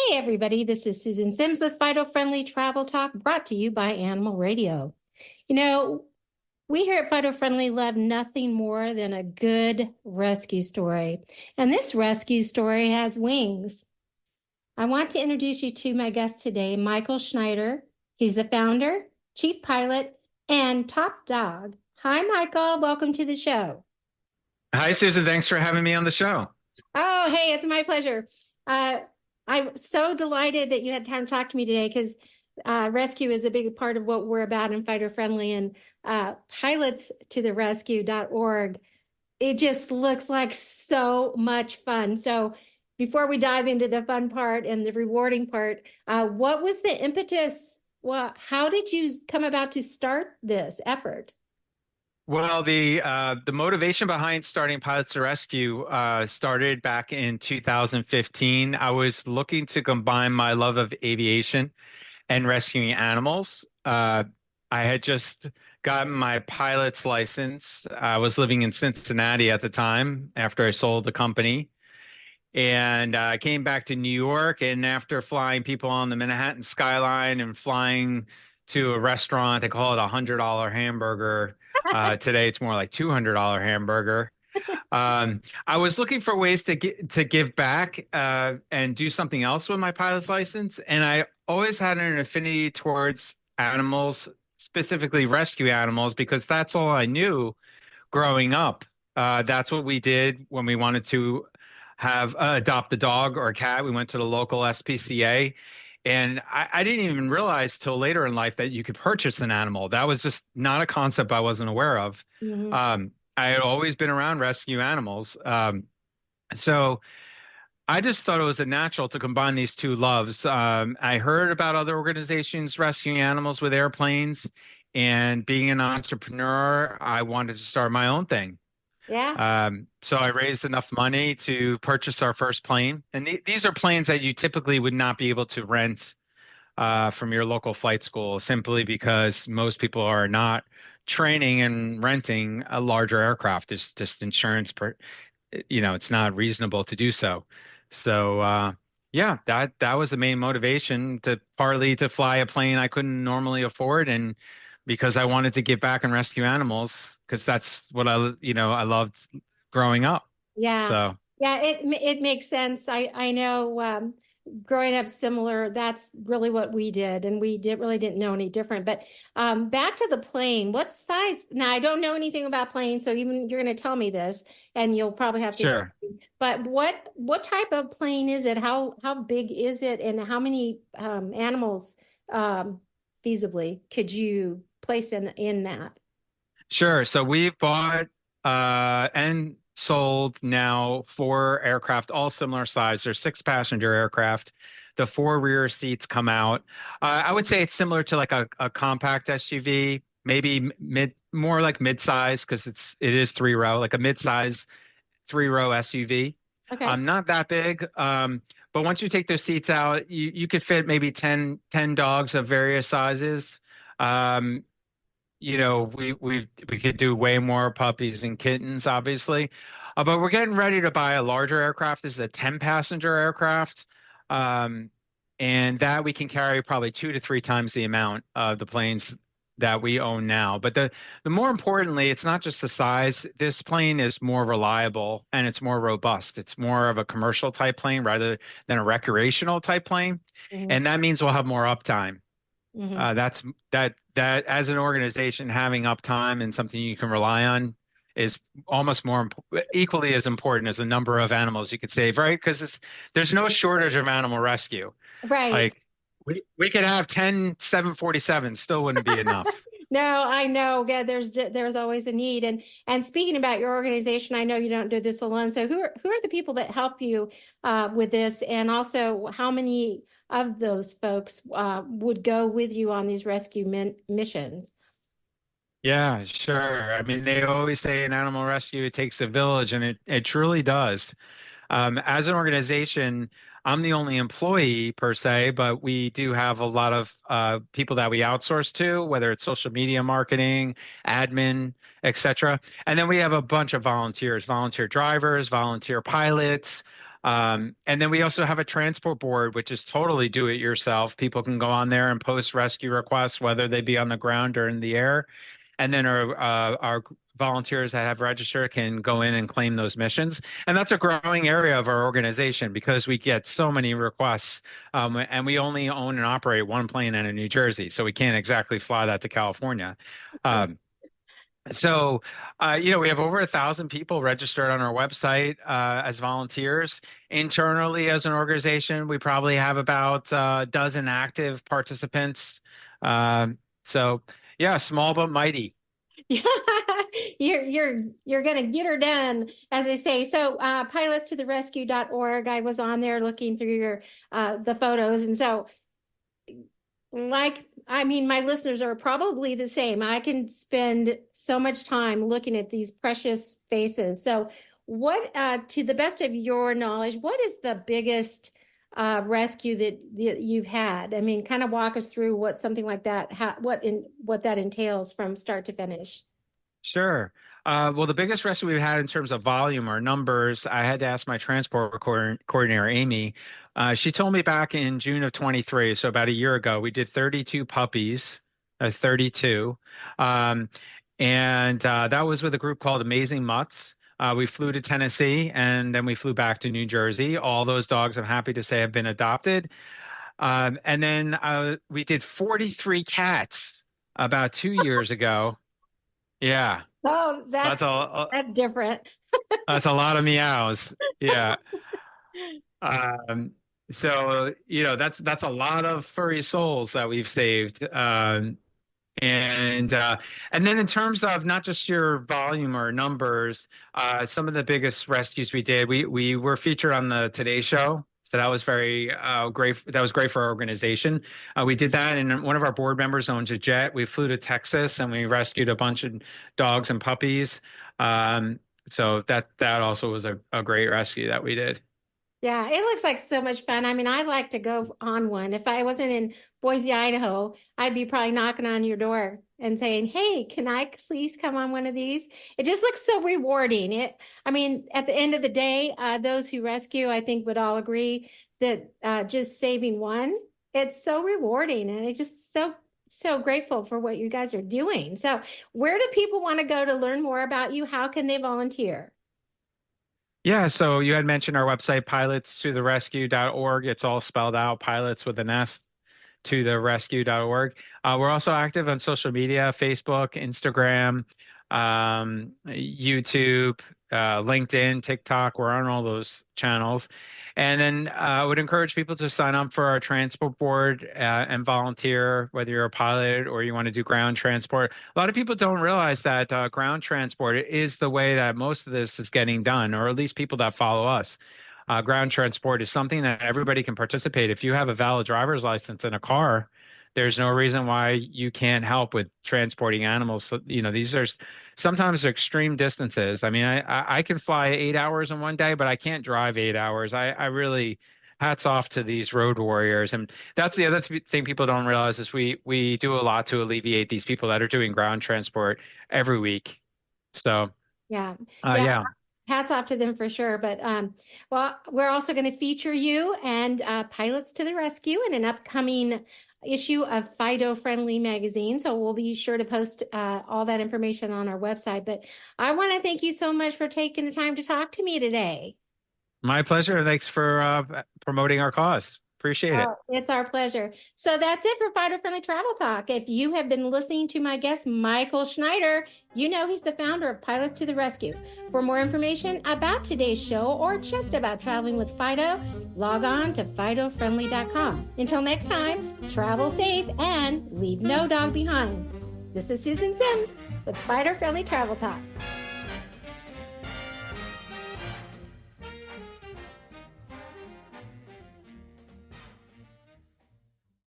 Hey, everybody, this is Susan Sims with Fido Friendly Travel Talk, brought to you by Animal Radio. You know, we here at Fido Friendly love nothing more than a good rescue story. And this rescue story has wings. I want to introduce you to my guest today, Michael Schneider. He's the founder, chief pilot, and top dog. Hi, Michael. Welcome to the show. Hi, Susan. Thanks for having me on the show. Oh, hey, it's my pleasure. Uh, I'm so delighted that you had time to talk to me today because rescue is a big part of what we're about in Fighter Friendly and pilots to the rescue.org. It just looks like so much fun. So before we dive into the fun part and the rewarding part, what was the impetus? Well, how did you come about to start this effort? Well, the motivation behind starting Pilots to Rescue started back in 2015. I was looking to combine my love of aviation and rescuing animals. I had just gotten my pilot's license. I was living in Cincinnati at the time after I sold the company. And I came back to New York, and after flying people on the Manhattan skyline and flying to a restaurant, they call it $100 hamburger. Today it's more like $200 hamburger. I was looking for ways to give back and do something else with my pilot's license, and I always had an affinity towards animals, specifically rescue animals, because that's all I knew growing up. That's what we did when we wanted to have adopt a dog or a cat. We went to the local SPCA, and I didn't even realize till later in life that you could purchase an animal. That was just not a concept I wasn't aware of. Mhm. I had always been around rescue animals. So I just thought it was a natural to combine these two loves. I heard about other organizations rescuing animals with airplanes, and being an entrepreneur, I wanted to start my own thing. Yeah. So I raised enough money to purchase our first plane. And these are planes that you typically would not be able to rent from your local flight school simply because most people are not training and renting a larger aircraft. It's just insurance, it's not reasonable to do so. So yeah, that was the main motivation to partly to fly a plane I couldn't normally afford, and because I wanted to give back and rescue animals because that's what I loved growing up. Yeah. So Yeah, it makes sense. I know growing up similar, that's really what we did, and we didn't know any different. But back to the plane, what size? Now I don't know anything about planes, so even you're going to tell me this, and you'll probably have to sure. explain. But what type of plane is it? How big is it, and how many animals feasibly could you place in that? Sure. So we've bought and sold now four aircraft, all similar size. They're six-passenger aircraft. The four rear seats come out. I would say it's similar to like a compact SUV, maybe more like mid-size because it is three row, like a mid-size three-row SUV. Okay. Not that big. But once you take those seats out, you could fit maybe ten dogs of various sizes. Um, we could do way more puppies and kittens, obviously. But we're getting ready to buy a larger aircraft. This is a 10-passenger aircraft. Um, and that we can carry probably two to three times the amount of the planes that we own now. But the more importantly, it's not just the size. This plane is more reliable and it's more robust. It's more of a commercial type plane rather than a recreational type plane. Hmm. And that means we'll have more uptime. Hmm. That's that as an organization, having uptime and something you can rely on is almost equally as important as the number of animals you could save, right? Because there's no shortage of animal rescue. Right. Like we could have 10 747s, still wouldn't be enough. No, I know. Yeah, there's always a need. And speaking about your organization, I know you don't do this alone. So who are the people that help you with this, and also how many of those folks would go with you on these rescue missions? Yeah, sure. I mean, they always say in animal rescue, it takes a village, and it truly does. As an organization, I'm the only employee per se, but we do have a lot of people that we outsource to, whether it's social media marketing, admin, etc. And then we have a bunch of volunteers, volunteer drivers, volunteer pilots. And then we also have a transport board, which is totally do it yourself. People can go on there and post rescue requests, whether they be on the ground or in the air. And then our volunteers that have registered can go in and claim those missions. And that's a growing area of our organization because we get so many requests. And we only own and operate one plane out of New Jersey, so we can't exactly fly that to California. Um, we have over 1,000 people registered on our website as volunteers. Internally, as an organization, we probably have about a dozen active participants. Yeah, small but mighty. Yeah, you're gonna get her done, as they say. So pilotstotherescue.org. I was on there looking through your the photos, and so my listeners are probably the same. I can spend so much time looking at these precious faces. So what, to the best of your knowledge, what is the biggest rescue that you've had? I mean, kind of walk us through what something like that, what that entails from start to finish. Sure. Well, the biggest rescue we've had in terms of volume or numbers, I had to ask my transport coordinator, Amy. She told me back in June of 23, so about a year ago, we did 32 puppies, 32. That was with a group called Amazing Mutts. We flew to Tennessee and then we flew back to New Jersey. All those dogs, I'm happy to say, have been adopted. And then we did 43 cats about 2 years ago. Yeah. Oh, that's different. That's a lot of meows. Yeah. Um, that's a lot of furry souls that we've saved. And then in terms of not just your volume or numbers, some of the biggest rescues we did, we were featured on the Today Show. So that was very great. That was great for our organization. We did that, and one of our board members owns a jet. We flew to Texas and we rescued a bunch of dogs and puppies. So that also was a great rescue that we did. Yeah, it looks like so much fun. I mean, I'd like to go on one. If I wasn't in Boise, Idaho, I'd be probably knocking on your door and saying, "Hey, can I please come on one of these?" It just looks so rewarding. I mean, at the end of the day, those who rescue, I think, would all agree that just saving one, it's so rewarding, and it's just so grateful for what you guys are doing. So, where do people want to go to learn more about you? How can they volunteer? Yeah, so you had mentioned our website, pilotstotherescue.org. It's all spelled out, pilots with an S, to the rescue.org. We're also active on social media, Facebook, Instagram, YouTube, LinkedIn, TikTok. We're on all those channels. And then I would encourage people to sign up for our transport board and volunteer, whether you're a pilot or you want to do ground transport. A lot of people don't realize that ground transport is the way that most of this is getting done, or at least people that follow us. Ground transport is something that everybody can participate. If you have a valid driver's license in a car, there's no reason why you can't help with transporting animals. So, these are sometimes extreme distances. I mean, I can fly 8 hours in one day, but I can't drive 8 hours. I really, hats off to these road warriors. And that's the other thing people don't realize is we do a lot to alleviate these people that are doing ground transport every week. So, Yeah. yeah. Hats off to them for sure. But well, we're also going to feature you and Pilots to the Rescue in an upcoming issue of Fido Friendly magazine. So we'll be sure to post all that information on our website. But I want to thank you so much for taking the time to talk to me today. My pleasure. Thanks for promoting our cause. Appreciate it. It's our pleasure. So that's it for Fido Friendly Travel Talk. If you have been listening to my guest, Michael Schneider, you know he's the founder of Pilots to the Rescue. For more information about today's show or just about traveling with Fido, log on to FidoFriendly.com. Until next time, travel safe and leave no dog behind. This is Susan Sims with Fido Friendly Travel Talk.